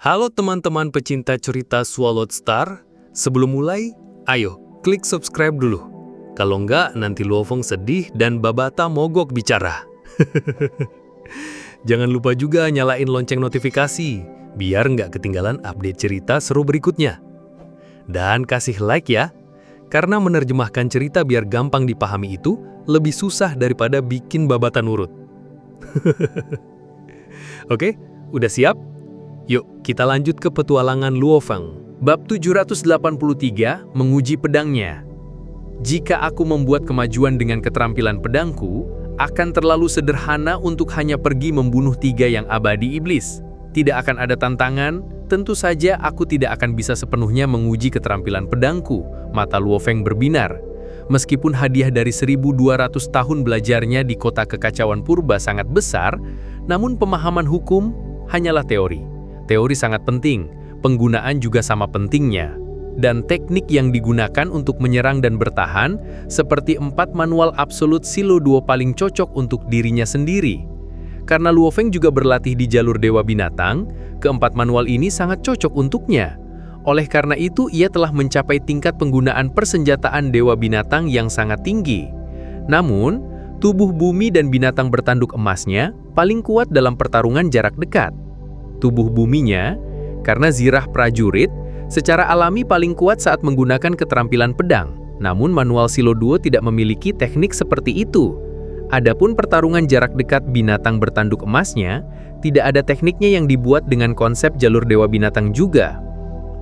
Halo teman-teman pecinta cerita Swallowed Star. Sebelum mulai, ayo klik subscribe dulu. Kalau enggak, nanti Luofeng sedih dan Babata mogok bicara. Jangan lupa juga nyalain lonceng notifikasi, biar nggak ketinggalan update cerita seru berikutnya. Dan kasih like ya, karena menerjemahkan cerita biar gampang dipahami itu lebih susah daripada bikin Babata nurut. Oke, udah siap? Yuk, kita lanjut ke petualangan Luofeng. Bab 783, menguji pedangnya. Jika aku membuat kemajuan dengan keterampilan pedangku, akan terlalu sederhana untuk hanya pergi membunuh 3 yang abadi iblis. Tidak akan ada tantangan, tentu saja aku tidak akan bisa sepenuhnya menguji keterampilan pedangku. Mata Luofeng berbinar. Meskipun hadiah dari 1200 tahun belajarnya di kota kekacauan purba sangat besar, namun pemahaman hukum hanyalah teori. Teori sangat penting, penggunaan juga sama pentingnya. Dan teknik yang digunakan untuk menyerang dan bertahan, seperti 4 manual absolut Silo Duo paling cocok untuk dirinya sendiri. Karena Luofeng juga berlatih di jalur Dewa Binatang, keempat manual ini sangat cocok untuknya. Oleh karena itu, ia telah mencapai tingkat penggunaan persenjataan Dewa Binatang yang sangat tinggi. Namun, tubuh bumi dan binatang bertanduk emasnya paling kuat dalam pertarungan jarak dekat. Tubuh buminya, karena zirah prajurit, secara alami paling kuat saat menggunakan keterampilan pedang. Namun manual Silo Duo tidak memiliki teknik seperti itu. Adapun pertarungan jarak dekat binatang bertanduk emasnya, tidak ada tekniknya yang dibuat dengan konsep jalur Dewa Binatang juga.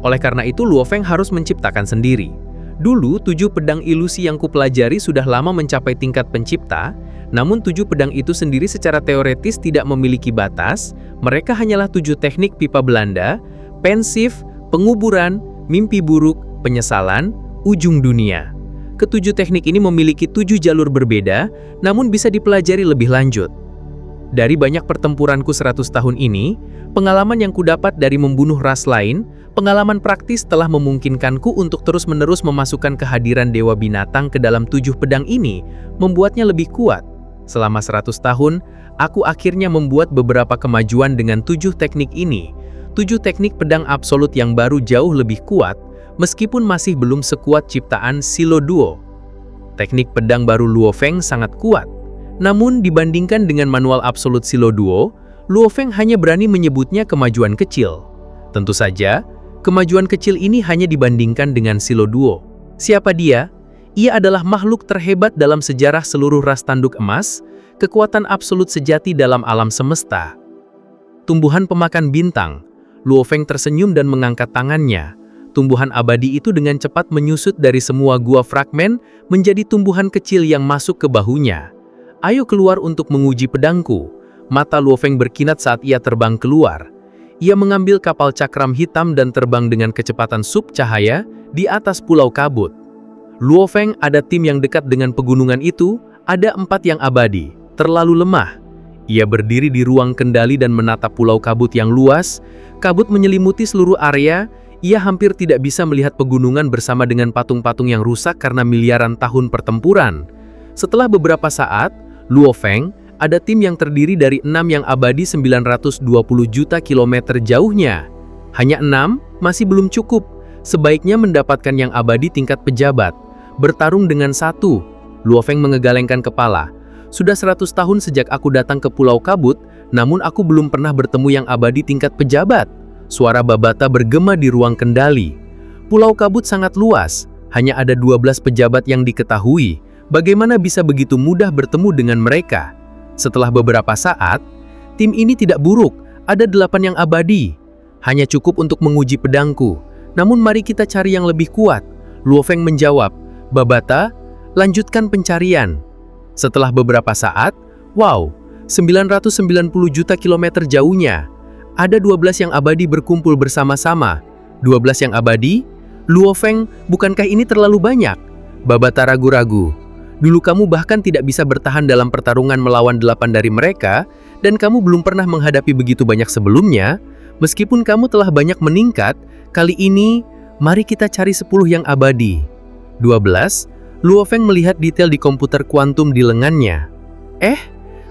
Oleh karena itu Luofeng harus menciptakan sendiri. Dulu 7 pedang ilusi yang kupelajari sudah lama mencapai tingkat pencipta, namun 7 pedang itu sendiri secara teoretis tidak memiliki batas. Mereka hanyalah 7 teknik pipa Belanda, pensif, penguburan, mimpi buruk, penyesalan, ujung dunia. Ketujuh teknik ini memiliki 7 jalur berbeda, namun bisa dipelajari lebih lanjut. Dari banyak pertempuranku 100 tahun ini, pengalaman yang kudapat dari membunuh ras lain, pengalaman praktis telah memungkinkanku untuk terus-menerus memasukkan kehadiran Dewa Binatang ke dalam 7 pedang ini, membuatnya lebih kuat. Selama 100 tahun, aku akhirnya membuat beberapa kemajuan dengan 7 teknik ini. 7 teknik pedang absolut yang baru jauh lebih kuat, meskipun masih belum sekuat ciptaan Silo Duo. Teknik pedang baru Luofeng sangat kuat. Namun dibandingkan dengan manual absolut Silo Duo, Luofeng hanya berani menyebutnya kemajuan kecil. Tentu saja, kemajuan kecil ini hanya dibandingkan dengan Silo Duo. Siapa dia? Ia adalah makhluk terhebat dalam sejarah seluruh ras tanduk emas, kekuatan absolut sejati dalam alam semesta. Tumbuhan pemakan bintang. Luofeng tersenyum dan mengangkat tangannya. Tumbuhan abadi itu dengan cepat menyusut dari semua gua fragmen menjadi tumbuhan kecil yang masuk ke bahunya. Ayo keluar untuk menguji pedangku. Mata Luofeng berkinat saat ia terbang keluar. Ia mengambil kapal cakram hitam dan terbang dengan kecepatan sub cahaya di atas pulau kabut. Luofeng ada tim yang dekat dengan pegunungan itu, ada 4 yang abadi, terlalu lemah. Ia berdiri di ruang kendali dan menatap pulau kabut yang luas. Kabut menyelimuti seluruh area, ia hampir tidak bisa melihat pegunungan bersama dengan patung-patung yang rusak karena miliaran tahun pertempuran. Setelah beberapa saat, Luofeng ada tim yang terdiri dari 6 yang abadi 920 juta kilometer jauhnya. Hanya 6 masih belum cukup, sebaiknya mendapatkan yang abadi tingkat pejabat. Bertarung dengan 1. Luofeng mengegalengkan kepala. Sudah 100 tahun sejak aku datang ke Pulau Kabut, namun aku belum pernah bertemu yang abadi tingkat pejabat. Suara Babata bergema di ruang kendali. Pulau Kabut sangat luas, hanya ada 12 pejabat yang diketahui. Bagaimana bisa begitu mudah bertemu dengan mereka? Setelah beberapa saat, tim ini tidak buruk, ada 8 yang abadi. Hanya cukup untuk menguji pedangku. Namun mari kita cari yang lebih kuat. Luofeng menjawab. Babata, lanjutkan pencarian. Setelah beberapa saat, wow, 990 juta kilometer jauhnya. Ada 12 yang abadi berkumpul bersama-sama. 12 yang abadi? Luofeng, bukankah ini terlalu banyak? Babata ragu-ragu. Dulu kamu bahkan tidak bisa bertahan dalam pertarungan melawan 8 dari mereka, dan kamu belum pernah menghadapi begitu banyak sebelumnya. Meskipun kamu telah banyak meningkat, kali ini, mari kita cari 10 yang abadi. 12. Luofeng melihat detail di komputer kuantum di lengannya.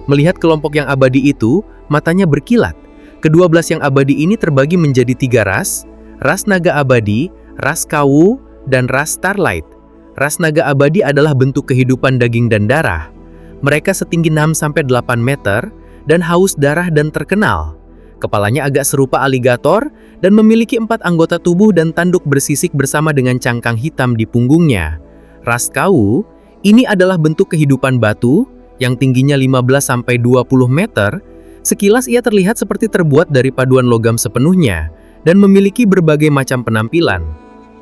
Melihat kelompok yang abadi itu, matanya berkilat. Ke-12 yang abadi ini terbagi menjadi 3 ras naga abadi, ras kawu, dan ras starlight. Ras naga abadi adalah bentuk kehidupan daging dan darah. Mereka setinggi 6-8 meter, dan haus darah dan terkenal. Kepalanya agak serupa aligator, dan memiliki 4 anggota tubuh dan tanduk bersisik bersama dengan cangkang hitam di punggungnya. Ras kawu, ini adalah bentuk kehidupan batu, yang tingginya 15-20 meter. Sekilas ia terlihat seperti terbuat dari paduan logam sepenuhnya, dan memiliki berbagai macam penampilan.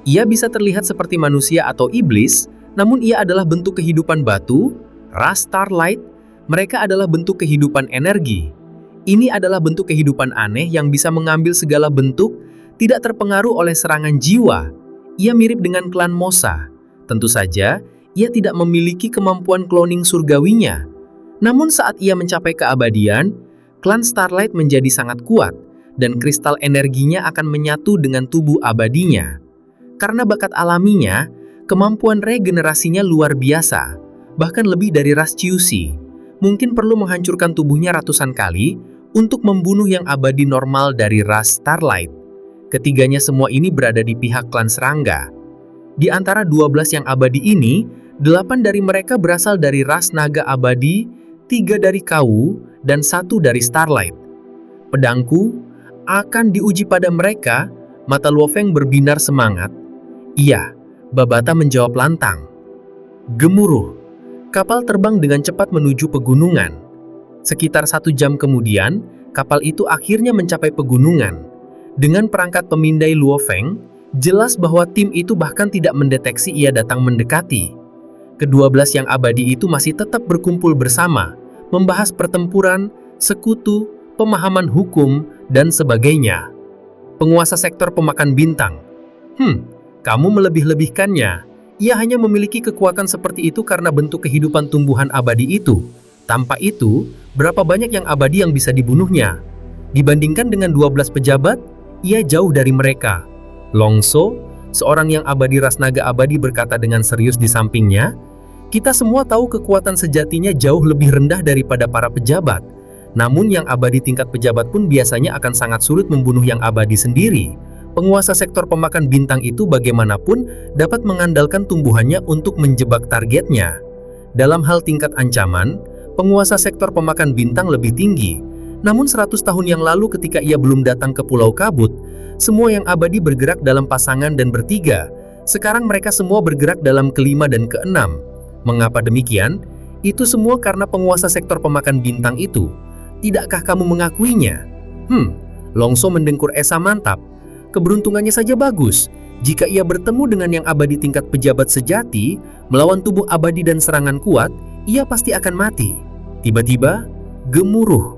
Ia bisa terlihat seperti manusia atau iblis, namun ia adalah bentuk kehidupan batu. Ras starlight, mereka adalah bentuk kehidupan energi. Ini adalah bentuk kehidupan aneh yang bisa mengambil segala bentuk, tidak terpengaruh oleh serangan jiwa. Ia mirip dengan klan Mosa. Tentu saja, ia tidak memiliki kemampuan cloning surgawinya. Namun saat ia mencapai keabadian, klan Starlight menjadi sangat kuat, dan kristal energinya akan menyatu dengan tubuh abadinya. Karena bakat alaminya, kemampuan regenerasinya luar biasa, bahkan lebih dari ras Ciusi. Mungkin perlu menghancurkan tubuhnya ratusan kali untuk membunuh yang abadi normal dari ras Starlight. Ketiganya semua ini berada di pihak klan Serangga. Di antara 12 yang abadi ini, 8 dari mereka berasal dari ras naga abadi, 3 dari kawu, dan 1 dari Starlight. Pedangku akan diuji pada mereka. Mata Luo Feng berbinar semangat. Iya, Babata menjawab lantang. Gemuruh. Kapal terbang dengan cepat menuju pegunungan. Sekitar 1 jam kemudian, kapal itu akhirnya mencapai pegunungan. Dengan perangkat pemindai Luo Feng, jelas bahwa tim itu bahkan tidak mendeteksi ia datang mendekati. Ke-12 yang abadi itu masih tetap berkumpul bersama, membahas pertempuran, sekutu, pemahaman hukum, dan sebagainya. Penguasa sektor pemakan bintang. Kamu melebih-lebihkannya. Ia hanya memiliki kekuatan seperti itu karena bentuk kehidupan tumbuhan abadi itu. Tanpa itu, berapa banyak yang abadi yang bisa dibunuhnya? Dibandingkan dengan 12 pejabat, ia jauh dari mereka. Longso, seorang yang abadi ras naga abadi berkata dengan serius di sampingnya, kita semua tahu kekuatan sejatinya jauh lebih rendah daripada para pejabat. Namun yang abadi tingkat pejabat pun biasanya akan sangat sulit membunuh yang abadi sendiri. Penguasa sektor pemakan bintang itu bagaimanapun dapat mengandalkan tumbuhannya untuk menjebak targetnya. Dalam hal tingkat ancaman, penguasa sektor pemakan bintang lebih tinggi. Namun 100 tahun yang lalu ketika ia belum datang ke Pulau Kabut, semua yang abadi bergerak dalam pasangan dan bertiga. Sekarang mereka semua bergerak dalam kelima dan keenam. Mengapa demikian? Itu semua karena penguasa sektor pemakan bintang itu. Tidakkah kamu mengakuinya? Longso mendengkur esa mantap. Keberuntungannya saja bagus. Jika ia bertemu dengan yang abadi tingkat pejabat sejati, melawan tubuh abadi dan serangan kuat, ia pasti akan mati. Tiba-tiba, gemuruh.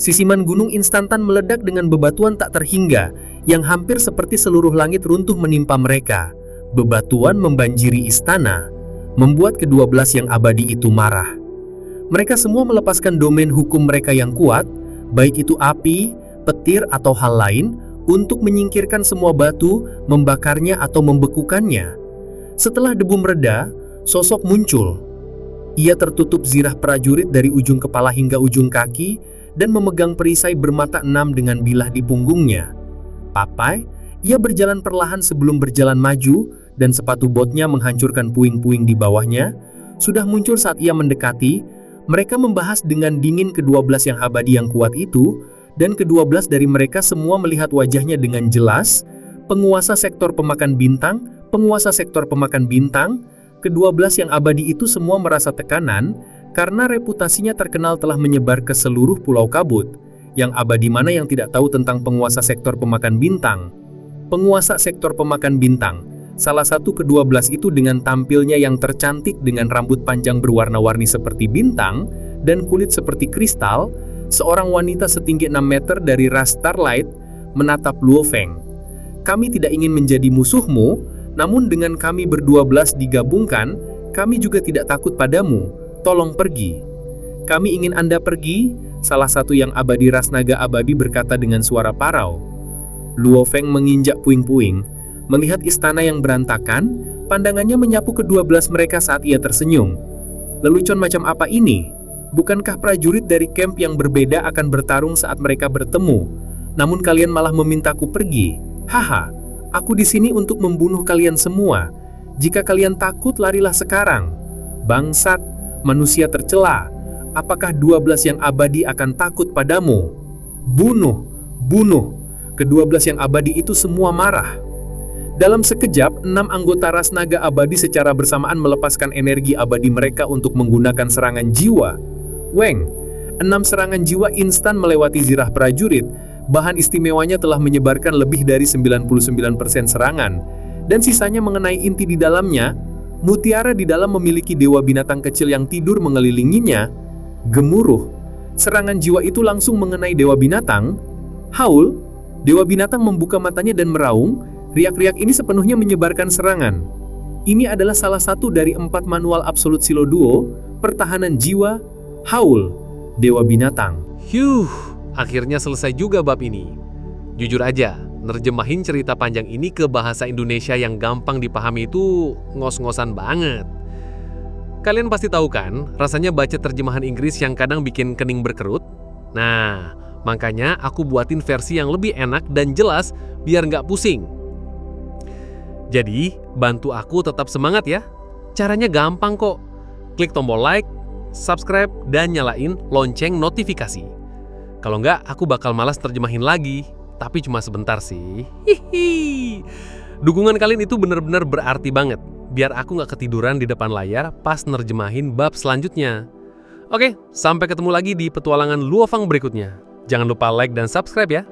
Sisiman gunung instantan meledak dengan bebatuan tak terhingga, yang hampir seperti seluruh langit runtuh menimpa mereka. Bebatuan membanjiri istana, membuat ke-12 yang abadi itu marah. Mereka semua melepaskan domain hukum mereka yang kuat, baik itu api, petir atau hal lain, untuk menyingkirkan semua batu, membakarnya atau membekukannya. Setelah debu mereda, sosok muncul. Ia tertutup zirah prajurit dari ujung kepala hingga ujung kaki, dan memegang perisai bermata 6 dengan bilah di punggungnya. Papai, ia berjalan perlahan sebelum berjalan maju, dan sepatu botnya menghancurkan puing-puing di bawahnya. Sudah muncul saat ia mendekati, mereka membahas dengan dingin ke-12 yang abadi yang kuat itu, dan ke-12 dari mereka semua melihat wajahnya dengan jelas. Penguasa sektor pemakan bintang, penguasa sektor pemakan bintang, ke-12 yang abadi itu semua merasa tekanan, karena reputasinya terkenal telah menyebar ke seluruh Pulau Kabut. Yang abadi mana yang tidak tahu tentang penguasa sektor pemakan bintang? Penguasa sektor pemakan bintang, salah satu ke-12 itu dengan tampilnya yang tercantik dengan rambut panjang berwarna-warni seperti bintang, dan kulit seperti kristal, seorang wanita setinggi 6 meter dari ras Starlight, menatap Luo Feng. Kami tidak ingin menjadi musuhmu, namun dengan kami ber-12 digabungkan, kami juga tidak takut padamu. Tolong pergi. Kami ingin Anda pergi, salah satu yang abadi ras naga abadi berkata dengan suara parau. Luo Feng menginjak puing-puing, melihat istana yang berantakan, pandangannya menyapu ke-12 mereka saat ia tersenyum. Lelucon macam apa ini? Bukankah prajurit dari camp yang berbeda akan bertarung saat mereka bertemu? namun kalian malah memintaku pergi. Haha, aku di sini untuk membunuh kalian semua. Jika kalian takut, larilah sekarang. Bangsat, manusia tercela. Apakah 12 yang abadi akan takut padamu? Bunuh, bunuh. Ke-12 yang abadi itu semua marah. Dalam sekejap, 6 anggota ras naga abadi secara bersamaan melepaskan energi abadi mereka untuk menggunakan serangan jiwa. Weng, 6 serangan jiwa instan melewati zirah prajurit. Bahan istimewanya telah menyebarkan lebih dari 99% serangan. Dan sisanya mengenai inti di dalamnya. Mutiara di dalam memiliki dewa binatang kecil yang tidur mengelilinginya. Gemuruh. Serangan jiwa itu langsung mengenai dewa binatang. Haul, dewa binatang membuka matanya dan meraung. Riak-riak ini sepenuhnya menyebarkan serangan. Ini adalah salah satu dari 4 manual Absolute Silo Duo, pertahanan jiwa, Haul, dewa binatang. Akhirnya selesai juga bab ini. Jujur aja, nerjemahin cerita panjang ini ke bahasa Indonesia yang gampang dipahami itu ngos-ngosan banget. Kalian pasti tahu kan, rasanya baca terjemahan Inggris yang kadang bikin kening berkerut? Nah, makanya aku buatin versi yang lebih enak dan jelas biar nggak pusing. Jadi, bantu aku tetap semangat ya. Caranya gampang kok. Klik tombol like, subscribe, dan nyalain lonceng notifikasi. Kalau nggak, aku bakal malas terjemahin lagi. Tapi cuma sebentar sih. Hihi. Dukungan kalian itu bener-bener berarti banget. Biar aku nggak ketiduran di depan layar pas nerjemahin bab selanjutnya. Oke, sampai ketemu lagi di petualangan Luofang berikutnya. Jangan lupa like dan subscribe ya.